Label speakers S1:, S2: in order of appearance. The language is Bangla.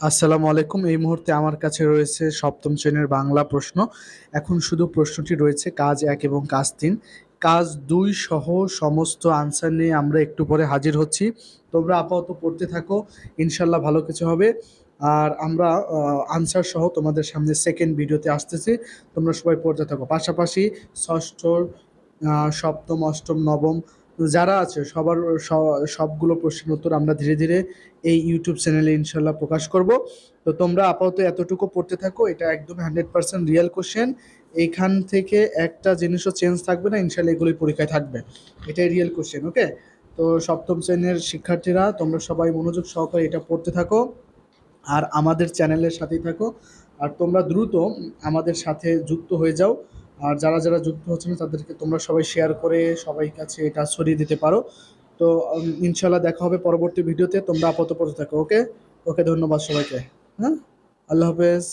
S1: আসসালামু আলাইকুম। এই মুহূর্তে আমার কাছে রয়েছে সপ্তম শ্রেণীর বাংলা প্রশ্ন। এখন শুধু প্রশ্নটি রয়েছে কাজ ১ এবং কাজ ৩। কাজ ২ সহ সমস্ত আনসার নিয়ে আমরা একটু পরে হাজির হচ্ছি। তোমরা আপাতত পড়তে থাকো। ইনশাআল্লাহ ভালো কিছু হবে। আর আমরা আনসার সহ তোমাদের সামনে সেকেন্ড ভিডিওতে আসতেছি। তোমরা সবাই পড়তে থাকো। পাশাপাশি ষষ্ঠ, সপ্তম, অষ্টম, নবম যারা আছে সবার সবগুলো প্রশ্নের উত্তর আমরা ধীরে ধীরে এই ইউটিউব চ্যানেলে ইনশাল্লাহ প্রকাশ করব। তো তোমরা আপাতত এতটুকু পড়তে থাকো। এটা একদম 100% রিয়েল কোশ্চেন। এইখান থেকে একটা জিনিসও চেঞ্জ থাকবে না, ইনশাল্লাহ এগুলোই পরীক্ষায় থাকবে। এটাই রিয়েল কোশ্চেন, ওকে? তো সপ্তম শ্রেণীর শিক্ষার্থীরা তোমরা সবাই মনোযোগ সহকারে এটা পড়তে থাকো আর আমাদের চ্যানেলের সাথেই থাকো। আর তোমরা দ্রুত আমাদের সাথে যুক্ত হয়ে যাও। আর যারা যারা যুক্ত হচ্ছে না তাদেরকে তোমরা সবাই শেয়ার করে সবাই কাছে এটা ছড়িয়ে দিতে পারো। তো ইনশাল্লাহ দেখা হবে পরবর্তী ভিডিওতে। তোমরা আপাতত পড়তে থাকো, ওকে? ওকে, ধন্যবাদ সবাইকে। হ্যাঁ, আল্লাহ হাফেজ।